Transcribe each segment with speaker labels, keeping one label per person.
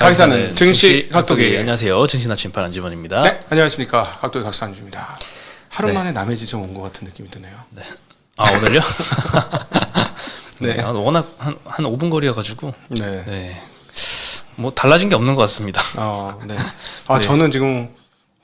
Speaker 1: 다기사는 증시 각도기.
Speaker 2: 안녕하세요. 증시 나침반 안지원입니다.
Speaker 1: 네, 안녕하십니까. 각도기 각산주입니다. 하루
Speaker 2: 네.
Speaker 1: 만에 남의 지정 온 것 같은 느낌이 드네요.
Speaker 2: 네. 아, 오늘요?
Speaker 1: 네.
Speaker 2: 워낙 한 5분 거리여가지고.
Speaker 1: 네.
Speaker 2: 네. 뭐 달라진 게 없는 것 같습니다.
Speaker 1: 네.
Speaker 2: 네.
Speaker 1: 저는 지금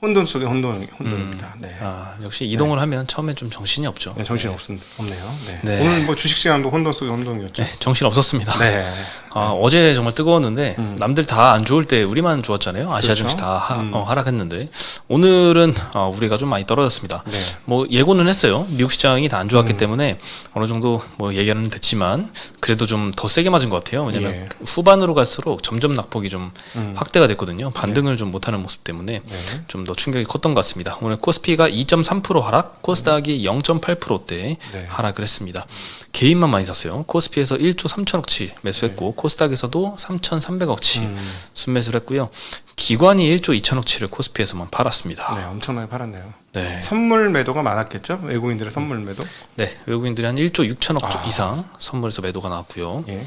Speaker 1: 혼돈 속의 혼돈입니다. 네.
Speaker 2: 역시 이동을 하면 처음엔 좀 정신이 없죠.
Speaker 1: 네, 정신이
Speaker 2: 네.
Speaker 1: 없네요. 네.
Speaker 2: 네.
Speaker 1: 오늘 뭐 주식 시간도 혼돈 속의 혼돈이었죠.
Speaker 2: 네, 정신 없었습니다.
Speaker 1: 네.
Speaker 2: 어제 정말 뜨거웠는데 남들 다 안 좋을 때 우리만 좋았잖아요. 아시아
Speaker 1: 그렇죠.
Speaker 2: 증시 다 하락했는데 오늘은 우리가 좀 많이 떨어졌습니다.
Speaker 1: 네.
Speaker 2: 뭐 예고는 했어요. 미국 시장이 다 안 좋았기 때문에 어느 정도 뭐 얘기는 됐지만 그래도 좀 더 세게 맞은 것 같아요. 왜냐면
Speaker 1: 예.
Speaker 2: 후반으로 갈수록 점점 낙폭이 좀 확대가 됐거든요. 반등을 좀 못하는 모습 때문에
Speaker 1: 네.
Speaker 2: 좀 더 충격이 컸던 것 같습니다. 오늘 코스피가 2.3% 하락, 코스닥이 0.8%대
Speaker 1: 네.
Speaker 2: 하락을 했습니다. 개인만 많이 샀어요. 코스피에서 1조 3천억치 매수했고 코스닥에서도 3,300억치 순매수를 했고요. 기관이 1조 2천억치를 코스피에서만 팔았습니다.
Speaker 1: 네, 엄청나게 팔았네요.
Speaker 2: 네.
Speaker 1: 선물 매도가 많았겠죠? 외국인들의 선물 매도?
Speaker 2: 네, 외국인들이 한 1조 6천억 이상 선물에서 매도가 나왔고요.
Speaker 1: 예.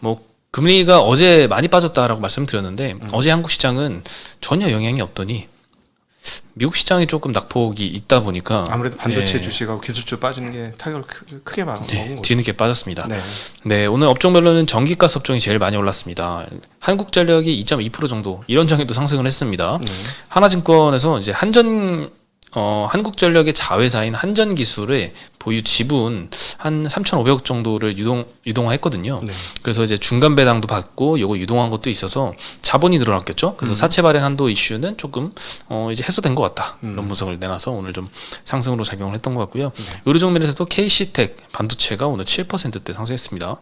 Speaker 2: 뭐 금리가 어제 많이 빠졌다라고 말씀드렸는데 어제 한국 시장은 전혀 영향이 없더니 미국 시장이 조금 낙폭이 있다 보니까
Speaker 1: 아무래도 반도체
Speaker 2: 예.
Speaker 1: 주식하고 기술주 빠지는 게 타격을 크게 먹은 거죠.
Speaker 2: 뒤늦게 빠졌습니다.
Speaker 1: 네.
Speaker 2: 네, 오늘 업종별로는 전기가스 업종이 제일 많이 올랐습니다. 한국전력이 2.2% 정도 이런 정에도 상승을 했습니다. 하나증권에서 이제 한국전력의 자회사인 한전기술의 보유 지분 한 3,500억 정도를 유동화했거든요.
Speaker 1: 네.
Speaker 2: 그래서 이제 중간 배당도 받고 요거 유동한 것도 있어서 자본이 늘어났겠죠. 그래서 사채 발행 한도 이슈는 조금 이제 해소된 것 같다. 이런 분석을 내놔서 오늘 좀 상승으로 작용을 했던 것 같고요. 의료종 면에서도 KC텍 반도체가 오늘 7%대 상승했습니다.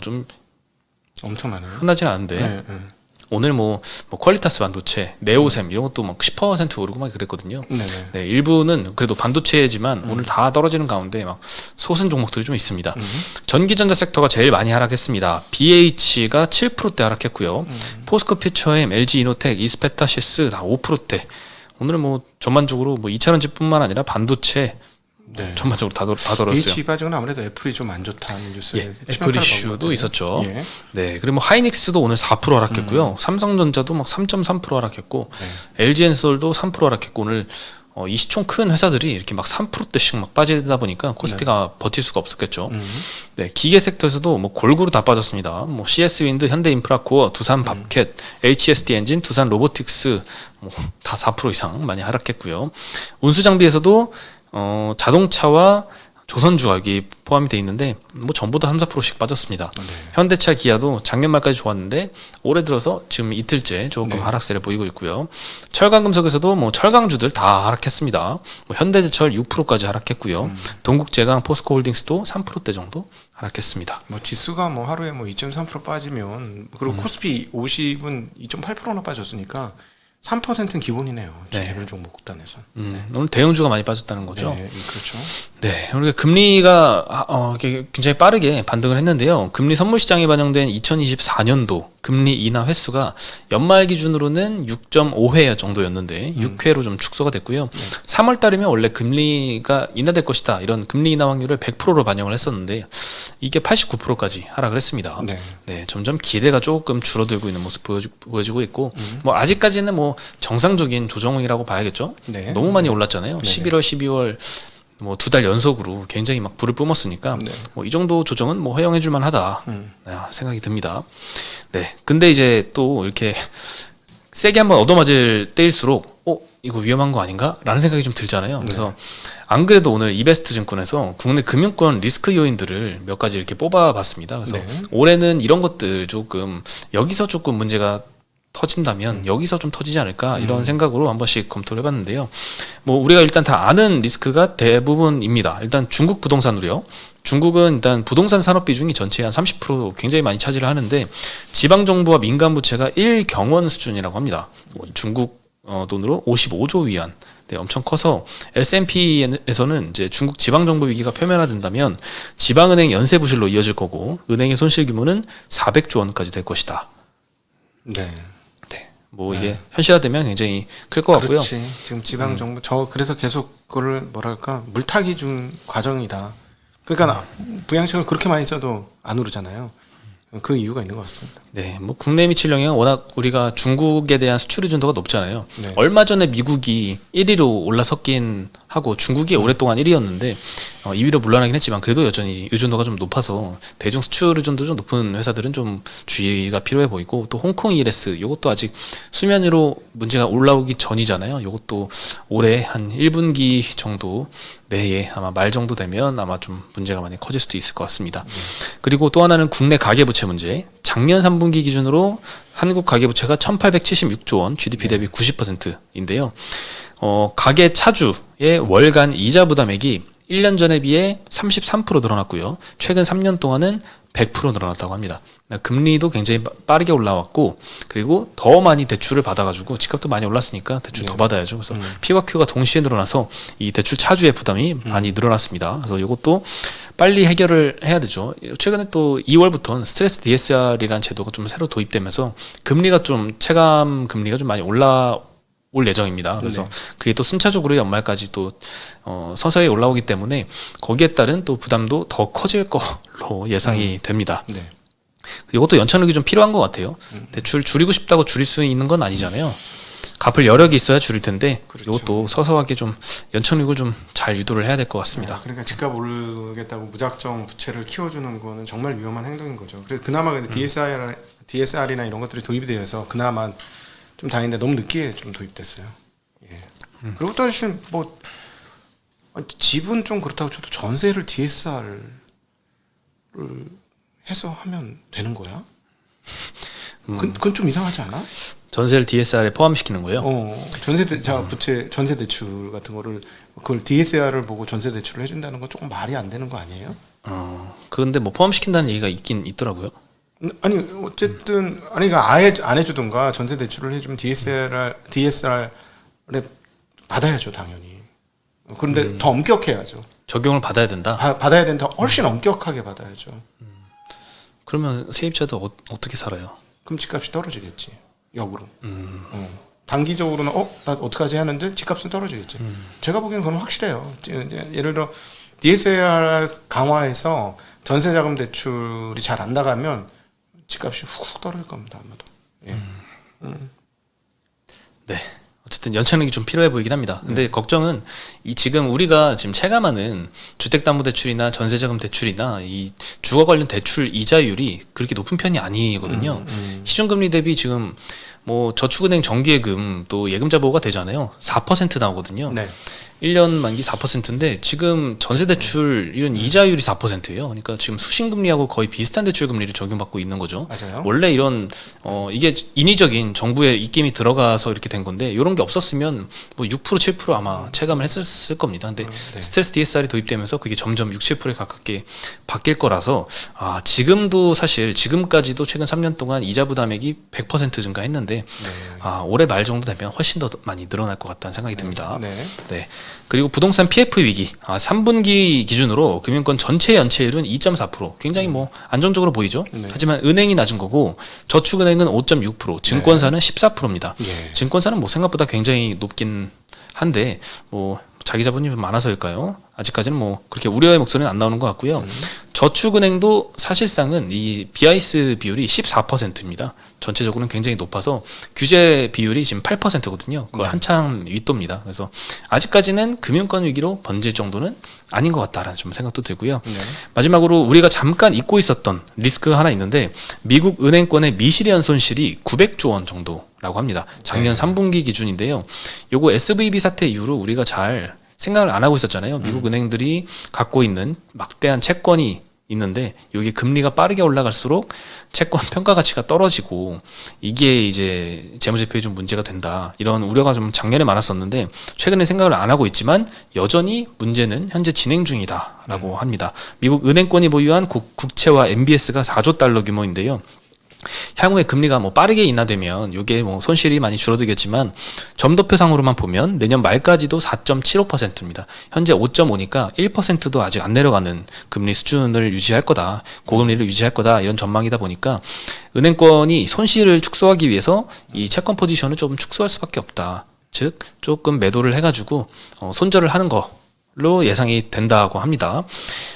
Speaker 2: 좀
Speaker 1: 엄청나네요.
Speaker 2: 흔하지 않은데.
Speaker 1: 네.
Speaker 2: 오늘 뭐 퀄리타스 반도체, 네오셈 이런 것도 막 10% 오르고 막 그랬거든요.
Speaker 1: 네네.
Speaker 2: 네, 일부는 그래도 반도체지만 오늘 다 떨어지는 가운데 막 솟은 종목들이 좀 있습니다. 전기전자 섹터가 제일 많이 하락했습니다. BH가 7%대 하락했고요. 포스코 퓨처엠, LG 이노텍, 이스페타시스 다 5%대. 오늘은 뭐 전반적으로 뭐 2차전지뿐만 아니라 반도체
Speaker 1: 네.
Speaker 2: 전반적으로 다 떨어졌어요.
Speaker 1: BH 빠지는 아무래도 애플이 좀 안 좋다는 뉴스에
Speaker 2: 예, 애플 이슈도 있었죠.
Speaker 1: 예.
Speaker 2: 네, 그리고 뭐 하이닉스도 오늘 4% 하락했고요. 삼성전자도 막 3.3% 하락했고, LG엔솔도 3% 하락했고, 오늘 이 시총 큰 회사들이 이렇게 막 3%대씩 막 빠지다 보니까 코스피가 버틸 수가 없었겠죠. 네, 기계 섹터에서도 뭐 골고루 다 빠졌습니다. 뭐 CS 윈드, 현대인프라코어, 두산 밥캣, HSD 엔진, 두산 로보틱스 뭐 다 4% 이상 많이 하락했고요. 운수 장비에서도 자동차와 조선주가 여기 포함이 돼 있는데 뭐 전부 다 3-4%씩 빠졌습니다.
Speaker 1: 네.
Speaker 2: 현대차, 기아도 작년 말까지 좋았는데 올해 들어서 지금 이틀째 조금
Speaker 1: 네.
Speaker 2: 하락세를 보이고 있고요. 철강금속에서도 뭐 철강주들 다 하락했습니다. 뭐 현대제철 6%까지 하락했고요. 동국제강, 포스코홀딩스도 3%대 정도 하락했습니다.
Speaker 1: 뭐 지수가 뭐 하루에 뭐 2.3% 빠지면 그리고 코스피 50은 2.8%나 빠졌으니까 3%는 기본이네요.
Speaker 2: 네.
Speaker 1: 개별 종목 국단에서.
Speaker 2: 오늘 대형주가 많이 빠졌다는 거죠.
Speaker 1: 네, 그렇죠.
Speaker 2: 네, 우리가 금리가 굉장히 빠르게 반등을 했는데요. 금리 선물 시장에 반영된 2024년도 금리 인하 횟수가 연말 기준으로는 6.5회 정도였는데 6회로 좀 축소가 됐고요. 3월 달이면 원래 금리가 인하될 것이다 이런 금리 인하 확률을 100%로 반영을 했었는데 이게 89%까지 하락을 했습니다.
Speaker 1: 네.
Speaker 2: 네, 점점 기대가 조금 줄어들고 있는 모습 보여주고 있고 뭐 아직까지는 뭐 정상적인 조정이라고 봐야겠죠.
Speaker 1: 네.
Speaker 2: 너무 많이 올랐잖아요.
Speaker 1: 네네.
Speaker 2: 11월, 12월 뭐 2달 연속으로 굉장히 막 불을 뿜었으니까
Speaker 1: 네.
Speaker 2: 뭐 이 정도 조정은 뭐 허용해줄 만하다 생각이 듭니다. 네, 근데 이제 또 이렇게 세게 한번 얻어맞을 때일수록 이거 위험한 거 아닌가? 라는 생각이 좀 들잖아요. 그래서 안 그래도 오늘 이베스트 증권에서 국내 금융권 리스크 요인들을 몇 가지 이렇게 뽑아봤습니다. 그래서
Speaker 1: 네.
Speaker 2: 올해는 이런 것들 조금 여기서 조금 문제가 터진다면 여기서 좀 터지지 않을까 이런 생각으로 한 번씩 검토를 해봤는데요. 뭐 우리가 일단 다 아는 리스크가 대부분입니다. 일단 중국 부동산으로요. 중국은 일단 부동산 산업 비중이 전체의 한 30% 굉장히 많이 차지를 하는데 지방 정부와 민간 부채가 1경원 수준이라고 합니다. 중국 돈으로 55조 위안. 네, 엄청 커서 S&P에서는 이제 중국 지방 정부 위기가 표면화된다면 지방은행 연쇄 부실로 이어질 거고 은행의 손실 규모는 400조 원까지 될 것이다.
Speaker 1: 네.
Speaker 2: 뭐 이게 현실화되면 굉장히 클 것 같고요.
Speaker 1: 그렇지. 지금 지방 정부 그래서 계속 그걸 뭐랄까 물타기 중 과정이다. 그러니까 부양책을 그렇게 많이 써도 안 오르잖아요. 그 이유가 있는 것 같습니다.
Speaker 2: 네, 뭐 국내 미칠 영향은 워낙 우리가 중국에 대한 수출 의존도가 높잖아요.
Speaker 1: 네.
Speaker 2: 얼마 전에 미국이 1위로 올라섰긴 하고 중국이 오랫동안 1위였는데 2위로 물러나긴 했지만 그래도 여전히 의존도가 좀 높아서 대중 수출 의존도 좀 높은 회사들은 좀 주의가 필요해 보이고 또 홍콩 ELS 이것도 아직 수면 위로 문제가 올라오기 전이잖아요. 이것도 올해 한 1분기 정도 내에 아마 말 정도 되면 아마 좀 문제가 많이 커질 수도 있을 것 같습니다. 그리고 또 하나는 국내 가계부채 문제. 작년 3분기 기준으로 한국 가계부채가 1,876조 원, GDP 대비 90%인데요. 가계 차주의 월간 이자 부담액이 1년 전에 비해 33% 늘어났고요. 최근 3년 동안은 100% 늘어났다고 합니다. 금리도 굉장히 빠르게 올라왔고 그리고 더 많이 대출을 받아가지고 집값도 많이 올랐으니까 대출 더 받아야죠. 그래서 P와 Q가 동시에 늘어나서 이 대출 차주의 부담이 많이 늘어났습니다. 그래서 이것도 빨리 해결을 해야 되죠. 최근에 또 2월부터는 스트레스 DSR이라는 제도가 좀 새로 도입되면서 금리가 좀 체감 금리가 좀 많이 올라올 예정입니다. 그래서 그게 또 순차적으로 연말까지 또 서서히 올라오기 때문에 거기에 따른 또 부담도 더 커질 걸로 예상이 됩니다.
Speaker 1: 네.
Speaker 2: 이것도 연착륙이 좀 필요한 것 같아요. 대출 줄이고 싶다고 줄일 수 있는 건 아니잖아요. 갚을 여력이 있어야 줄일 텐데
Speaker 1: 그렇죠.
Speaker 2: 이것도 서서하게 좀 연착륙을 좀 잘 유도를 해야 될 것 같습니다.
Speaker 1: 그러니까 집값 오르겠다고 무작정 부채를 키워주는 거는 정말 위험한 행동인 거죠. 그래서 그나마 DSR이나 이런 것들이 도입이 되어서 그나마 좀 다행인데 너무 늦게 좀 도입됐어요. 예. 그리고 또 사실 뭐 집은 좀 그렇다고 쳐도 전세를 DSR을 해서 하면 되는 거야? 그건 좀 이상하지 않아?
Speaker 2: 전세를 DSR에 포함시키는 거예요?
Speaker 1: 부채 전세 대출 같은 거를 그걸 DSR을 보고 전세 대출을 해준다는 건 조금 말이 안 되는 거 아니에요?
Speaker 2: 그런데 뭐 포함시킨다는 얘기가 있긴 있더라고요.
Speaker 1: 아니 어쨌든 그러니까 아예 안 해주든가 전세 대출을 해주면 DSR에 받아야죠 당연히. 그런데 더 엄격해야죠.
Speaker 2: 적용을 받아야 된다.
Speaker 1: 받아야 된다. 훨씬 엄격하게 받아야죠.
Speaker 2: 그러면 세입자도 어떻게 살아요?
Speaker 1: 그럼 집값이 떨어지겠지. 역으로. 단기적으로는 나 어떡하지 하는데 집값은 떨어지겠지. 제가 보기에는 그건 확실해요. 예를 들어 DSR 강화해서 전세자금 대출이 잘 안 나가면 집값이 훅 떨어질 겁니다. 아마도. 예.
Speaker 2: 네. 어쨌든 연착륙이 좀 필요해 보이긴 합니다. 근데 걱정은 지금 우리가 지금 체감하는 주택담보대출이나 전세자금 대출이나 이 주거 관련 대출 이자율이 그렇게 높은 편이 아니거든요. 시중금리 대비 지금 뭐 저축은행 정기예금 또 예금자 보호가 되잖아요. 4% 나오거든요.
Speaker 1: 네.
Speaker 2: 1년 만기 4%인데 지금 전세대출 이런 이자율이 4%예요. 그러니까 지금 수신금리하고 거의 비슷한 대출 금리를 적용받고 있는 거죠.
Speaker 1: 맞아요.
Speaker 2: 원래 이런 이게 인위적인 정부의 입김이 들어가서 이렇게 된 건데 이런 게 없었으면 뭐 6% 7% 아마 체감을 했을 겁니다. 근데 스트레스 DSR이 도입되면서 그게 점점 6, 7%에 가깝게 바뀔 거라서 지금도 사실 지금까지도 최근 3년 동안 이자 부담액이 100% 증가했는데 올해 말 정도 되면 훨씬 더 많이 늘어날 것 같다는 생각이 듭니다. 네. 그리고 부동산 PF 위기 3분기 기준으로 금융권 전체 연체율은 2.4% 굉장히 뭐 안정적으로 보이죠. 하지만 은행이 낮은 거고 저축은행은 5.6% 증권사는 14%입니다. 증권사는 뭐 생각보다 굉장히 높긴 한데 뭐 자기 자본이 많아서일까요? 아직까지는 뭐 그렇게 우려의 목소리는 안 나오는 것 같고요. 저축은행도 사실상은 이 BIS 비율이 14%입니다. 전체적으로는 굉장히 높아서 규제 비율이 지금 8%거든요. 그걸 한참 윗도입니다. 그래서 아직까지는 금융권 위기로 번질 정도는 아닌 것 같다라는 좀 생각도 들고요. 마지막으로 우리가 잠깐 잊고 있었던 리스크가 하나 있는데 미국 은행권의 미실현 손실이 900조 원 정도라고 합니다. 작년 3분기 기준인데요. 요거 SVB 사태 이후로 우리가 잘 생각을 안 하고 있었잖아요. 미국 은행들이 갖고 있는 막대한 채권이 있는데 여기 금리가 빠르게 올라갈수록 채권 평가 가치가 떨어지고 이게 이제 재무제표에 좀 문제가 된다 이런 우려가 좀 작년에 많았었는데 최근에 생각을 안 하고 있지만 여전히 문제는 현재 진행 중이다라고 합니다. 미국 은행권이 보유한 국채와 MBS가 4조 달러 규모인데요. 향후에 금리가 뭐 빠르게 인하되면 이게 뭐 손실이 많이 줄어들겠지만 점도표상으로만 보면 내년 말까지도 4.75%입니다. 현재 5.5니까 1%도 아직 안 내려가는 금리 수준을 유지할 거다. 고금리를 유지할 거다. 이런 전망이다 보니까 은행권이 손실을 축소하기 위해서 이 채권 포지션을 좀 축소할 수밖에 없다. 즉 조금 매도를 해가지고 손절을 하는 거 로 예상이 된다고 합니다.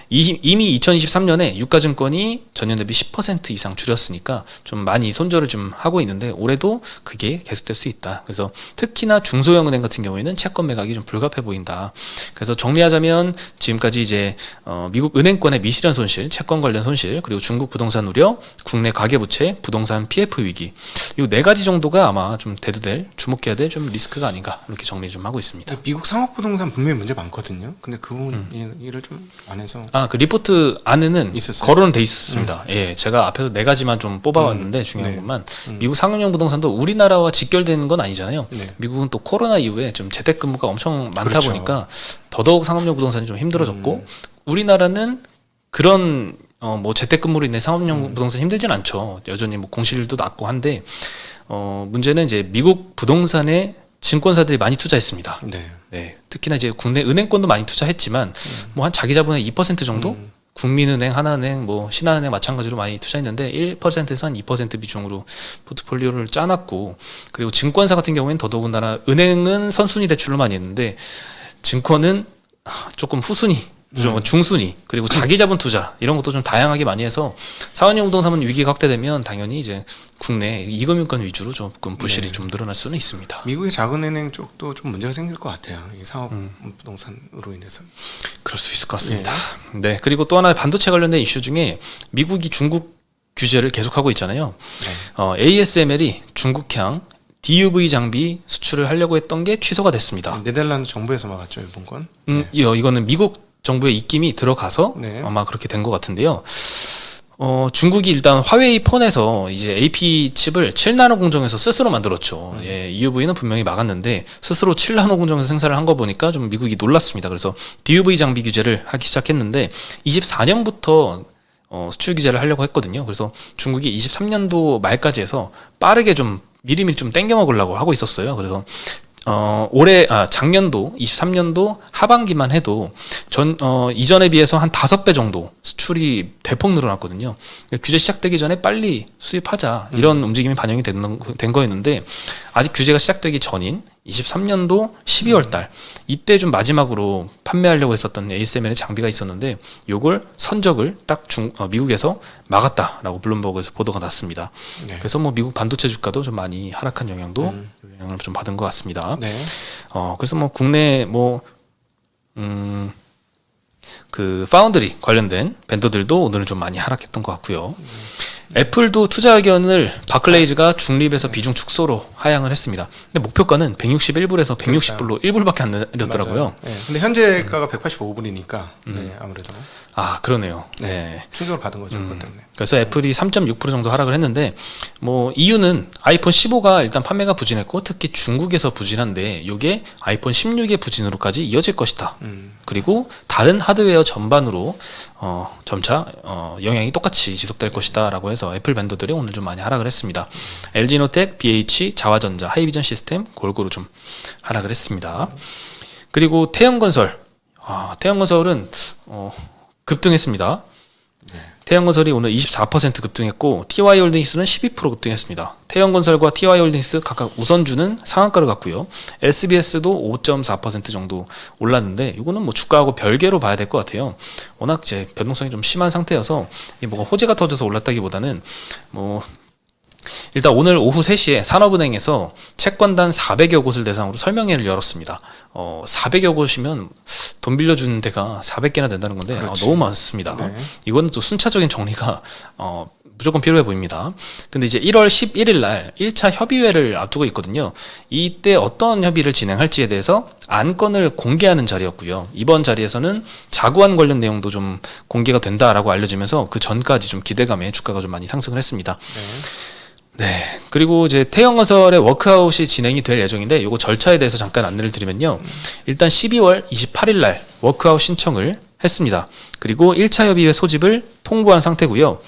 Speaker 2: 이미 2023년에 유가증권이 전년 대비 10% 이상 줄였으니까 좀 많이 손절을 좀 하고 있는데 올해도 그게 계속될 수 있다. 그래서 특히나 중소형 은행 같은 경우에는 채권 매각이 좀 불가피해 보인다. 그래서 정리하자면 지금까지 이제 미국 은행권의 미실현 손실, 채권 관련 손실, 그리고 중국 부동산 우려, 국내 가계부채, 부동산 PF 위기, 이 네 가지 정도가 아마 좀 대두될, 주목해야 될 좀 리스크가 아닌가 이렇게 정리 좀 하고 있습니다.
Speaker 1: 미국 상업 부동산 분명히 문제 많거든요. 근데 그 부분 일을 좀 안 해서.
Speaker 2: 그 리포트 안에는
Speaker 1: 있었어요?
Speaker 2: 거론은 돼 있었습니다. 예, 제가 앞에서 네 가지만 좀 뽑아왔는데 중요한
Speaker 1: 네.
Speaker 2: 것만 미국 상업용 부동산도 우리나라와 직결되는 건 아니잖아요.
Speaker 1: 네.
Speaker 2: 미국은 또 코로나 이후에 좀 재택근무가 엄청 많다
Speaker 1: 그렇죠.
Speaker 2: 보니까 더더욱 상업용 부동산이 좀 힘들어졌고 우리나라는 그런 뭐 재택근무로 인해 상업용 부동산 힘들진 않죠. 여전히 뭐 공실률도 낮고 한데 문제는 이제 미국 부동산에 증권사들이 많이 투자했습니다.
Speaker 1: 네.
Speaker 2: 네, 특히나 이제 국내 은행권도 많이 투자했지만 뭐 한 자기 자본의 2% 정도 국민은행, 하나은행, 뭐 신한은행 마찬가지로 많이 투자했는데 1%에서 한 2% 비중으로 포트폴리오를 짜놨고 그리고 증권사 같은 경우에는 더더군다나 은행은 선순위 대출을 많이 했는데 증권은 조금 후순위, 좀 중순위 그리고 자기 자본 투자 이런 것도 좀 다양하게 많이 해서 사원용 부동산은 위기가 확대되면 당연히 이제 국내 이금융권 위주로 조금 부실이 좀 늘어날 수는 있습니다.
Speaker 1: 미국의 작은 은행 쪽도 좀 문제가 생길 것 같아요. 이 상업 부동산으로 인해서.
Speaker 2: 그럴 수 있을 것 같습니다. 네, 그리고 또 하나 반도체 관련된 이슈 중에 미국이 중국 규제를 계속하고 있잖아요. ASML이 중국향 DUV 장비 수출을 하려고 했던 게 취소가 됐습니다.
Speaker 1: 네덜란드 정부에서 막았죠, 이번 건.
Speaker 2: 이거는 미국 정부의 입김이 들어가서
Speaker 1: 네.
Speaker 2: 아마 그렇게 된 것 같은데요. 중국이 일단 화웨이 폰에서 이제 AP 칩을 7나노 공정에서 스스로 만들었죠. 예, EUV는 분명히 막았는데 스스로 7나노 공정에서 생산을 한 거 보니까 좀 미국이 놀랐습니다. 그래서 DUV 장비 규제를 하기 시작했는데 24년부터 수출 규제를 하려고 했거든요. 그래서 중국이 23년도 말까지 해서 빠르게 좀 미리미리 좀 땡겨 먹으려고 하고 있었어요. 그래서 작년도 23년도 하반기만 해도 이전에 비해서 한 5배 정도 수출이 대폭 늘어났거든요. 규제 시작되기 전에 빨리 수입하자 이런 움직임이 반영이 된 거였는데 아직 규제가 시작되기 전인 23년도 12월 달 이때 좀 마지막으로 판매하려고 했었던 ASML의 장비가 있었는데 요걸 선적을 딱 미국에서 막았다라고 블룸버그에서 보도가 났습니다.
Speaker 1: 네.
Speaker 2: 그래서 뭐 미국 반도체 주가도 좀 많이 하락한 영향도 영향을 좀 받은 것 같습니다.
Speaker 1: 네.
Speaker 2: 그래서 뭐 국내 그 파운드리 관련된 벤더들도 오늘은 좀 많이 하락했던 것 같고요. 애플도 투자 의견을 바클레이즈가 중립에서 비중 축소로 하향을 했습니다. 근데 목표가는 161불에서 160불로 1불밖에 안 내렸더라고요.
Speaker 1: 네. 근데 현재가가 185불이니까 네, 아무래도
Speaker 2: 그러네요. 네.
Speaker 1: 충격을 받은 거죠, 그것 때문에.
Speaker 2: 그래서 애플이 3.6% 정도 하락을 했는데 뭐 이유는 아이폰 15가 일단 판매가 부진했고 특히 중국에서 부진한데 이게 아이폰 16의 부진으로까지 이어질 것이다. 그리고 다른 하드웨어 전반으로 점차 영향이 똑같이 지속될 것이다라고 해서 애플 벤더들이 오늘 좀 많이 하락을 했습니다. LG노텍, BH, 자화전자, 하이비전 시스템 골고루 좀 하락을 했습니다. 그리고 태영건설, 태영건설은 급등했습니다. 태영건설이 오늘 24% 급등했고 TY홀딩스는 12% 급등했습니다. 태영건설과 TY홀딩스 각각 우선주는 상한가를 갔고요. SBS도 5.4% 정도 올랐는데 이거는 뭐 주가하고 별개로 봐야 될 것 같아요. 워낙 이제 변동성이 좀 심한 상태여서 뭐가 호재가 터져서 올랐다기보다는 뭐 일단 오늘 오후 3시에 산업은행에서 채권단 400여 곳을 대상으로 설명회를 열었습니다. 400여 곳이면 돈 빌려주는 데가 400개나 된다는 건데 너무 많습니다.
Speaker 1: 네.
Speaker 2: 이거는 또 순차적인 정리가 무조건 필요해 보입니다. 근데 이제 1월 11일 날 1차 협의회를 앞두고 있거든요. 이때 어떤 협의를 진행할지에 대해서 안건을 공개하는 자리였고요. 이번 자리에서는 자구안 관련 내용도 좀 공개가 된다라고 알려지면서 그 전까지 좀 기대감에 주가가 좀 많이 상승을 했습니다. 네. 그리고 이제 태영건설의 워크아웃이 진행이 될 예정인데 이거 절차에 대해서 잠깐 안내를 드리면요. 일단 12월 28일 날 워크아웃 신청을 했습니다. 그리고 1차 협의회 소집을 통보한 상태고요.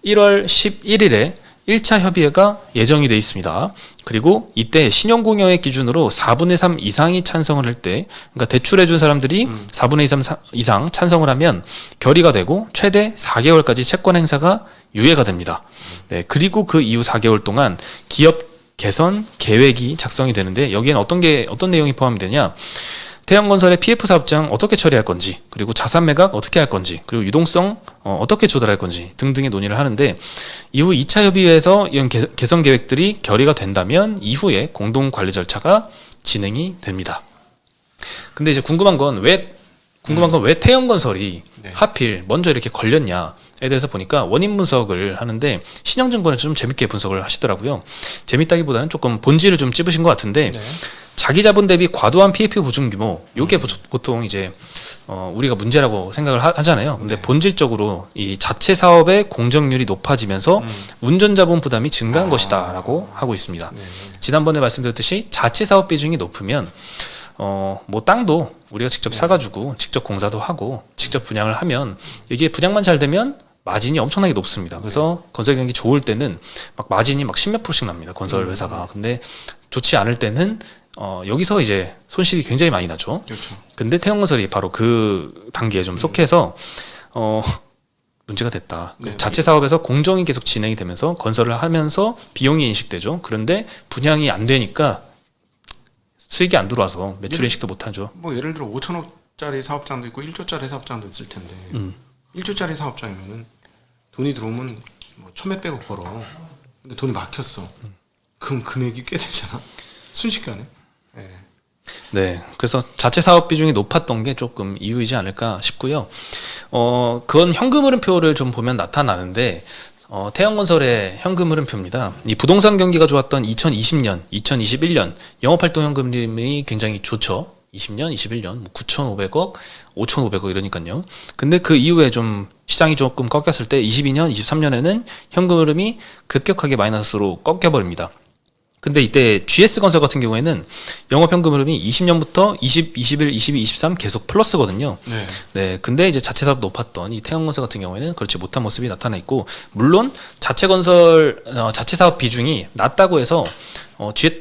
Speaker 2: 1월 11일에 1차 협의회가 예정이 돼 있습니다. 그리고 이때 신용공여액 기준으로 4분의 3 이상이 찬성을 할 때, 그러니까 대출해준 사람들이 4분의 3 이상 찬성을 하면 결의가 되고 최대 4개월까지 채권 행사가 유예가 됩니다. 네, 그리고 그 이후 4개월 동안 기업 개선 계획이 작성이 되는데 여기에는 어떤 내용이 포함되냐? 태형건설의 PF 사업장 어떻게 처리할 건지, 그리고 자산 매각 어떻게 할 건지, 그리고 유동성 어떻게 조달할 건지 등등의 논의를 하는데, 이후 2차 협의회에서 이런 개선 계획들이 결의가 된다면 이후에 공동 관리 절차가 진행이 됩니다. 근데 이제 궁금한 건 왜 태형건설이
Speaker 1: 네.
Speaker 2: 하필 먼저 이렇게 걸렸냐에 대해서 보니까 원인 분석을 하는데, 신영증권에서 좀 재밌게 분석을 하시더라고요. 재밌다기보다는 조금 본질을 좀 찝으신 것 같은데,
Speaker 1: 네.
Speaker 2: 자기 자본 대비 과도한 PF 보증 규모, 요게 보통 이제 우리가 문제라고 생각을 하잖아요. 근데
Speaker 1: 네.
Speaker 2: 본질적으로 이 자체 사업의 공정률이 높아지면서 운전 자본 부담이 증가한 것이다라고 하고 있습니다.
Speaker 1: 네.
Speaker 2: 지난번에 말씀드렸듯이 자체 사업 비중이 높으면 뭐 땅도 우리가 직접 사가지고 직접 공사도 하고 직접 분양을 하면, 이게 분양만 잘 되면 마진이 엄청나게 높습니다. 그래서 건설 경기 좋을 때는 막 마진이 막 10몇 %씩 납니다. 건설 회사가. 근데 좋지 않을 때는 여기서 이제 손실이 굉장히 많이 나죠.
Speaker 1: 그렇죠.
Speaker 2: 근데 태형건설이 바로 그 단계에 좀 속해서 문제가 됐다. 그래서
Speaker 1: 네.
Speaker 2: 자체 사업에서 공정이 계속 진행이 되면서 건설을 하면서 비용이 인식되죠. 그런데 분양이 안 되니까 수익이 안 들어와서 매출 인식도 못 하죠.
Speaker 1: 뭐 예를 들어 5천억짜리 사업장도 있고 1조짜리 사업장도 있을 텐데 1조짜리 사업장이면은 돈이 들어오면 뭐 천몇백억 벌어. 근데 돈이 막혔어. 그럼 금액이 꽤 되잖아. 순식간에. 네.
Speaker 2: 네, 그래서 자체 사업 비중이 높았던 게 조금 이유이지 않을까 싶고요. 그건 현금 흐름표를 좀 보면 나타나는데, 태형건설의 현금 흐름표입니다. 이 부동산 경기가 좋았던 2020년, 2021년 영업활동 현금 흐름이 굉장히 좋죠. 20년, 21년 뭐 9,500억, 5,500억 이러니까요. 근데 그 이후에 좀 시장이 조금 꺾였을 때 22년, 23년에는 현금 흐름이 급격하게 마이너스로 꺾여버립니다. 근데 이때 GS건설 같은 경우에는 영업현금 흐름이 20년부터 20, 21, 22, 23 계속 플러스거든요.
Speaker 1: 네.
Speaker 2: 네, 근데 이제 자체 사업 높았던 이 태형건설 같은 경우에는 그렇지 못한 모습이 나타나 있고, 물론 자체 사업 비중이 낮다고 해서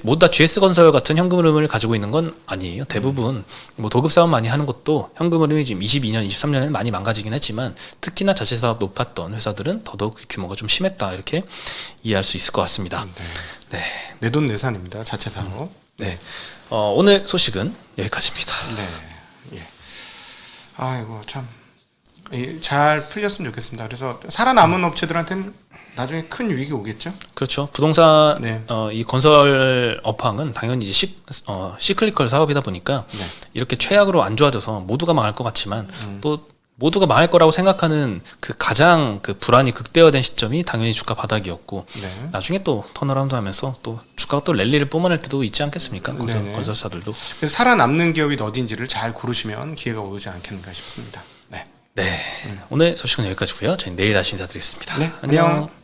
Speaker 2: 모두 다 GS건설 같은 현금 흐름을 가지고 있는 건 아니에요. 대부분 뭐 도급 사업 많이 하는 것도 현금 흐름이 지금 22년, 23년에는 많이 망가지긴 했지만, 특히나 자체 사업 높았던 회사들은 더더욱 그 규모가 좀 심했다, 이렇게 이해할 수 있을 것 같습니다. 네.
Speaker 1: 내돈 내산입니다. 자체 사업.
Speaker 2: 네. 오늘 소식은 여기까지입니다.
Speaker 1: 네. 예. 아이고 참. 잘 풀렸으면 좋겠습니다. 그래서 살아남은 업체들한테는 나중에 큰 유익이 오겠죠.
Speaker 2: 그렇죠. 부동산
Speaker 1: 네.
Speaker 2: 이 건설 업황은 당연히 이제 시클리컬 사업이다 보니까
Speaker 1: 네.
Speaker 2: 이렇게 최악으로 안 좋아져서 모두가 망할 것 같지만 또 모두가 망할 거라고 생각하는 그 가장 그 불안이 극대화된 시점이 당연히 주가 바닥이었고,
Speaker 1: 네.
Speaker 2: 나중에 또 턴어라운드 하면서 또 주가가 또 랠리를 뿜어낼 때도 있지 않겠습니까?
Speaker 1: 네네.
Speaker 2: 건설사들도.
Speaker 1: 그래서 살아남는 기업이 어딘지를 잘 고르시면 기회가 오지 않겠는가 싶습니다. 네.
Speaker 2: 네. 오늘 소식은 여기까지고요. 저희 내일 다시 인사드리겠습니다.
Speaker 1: 네.
Speaker 2: 안녕.
Speaker 1: 안녕.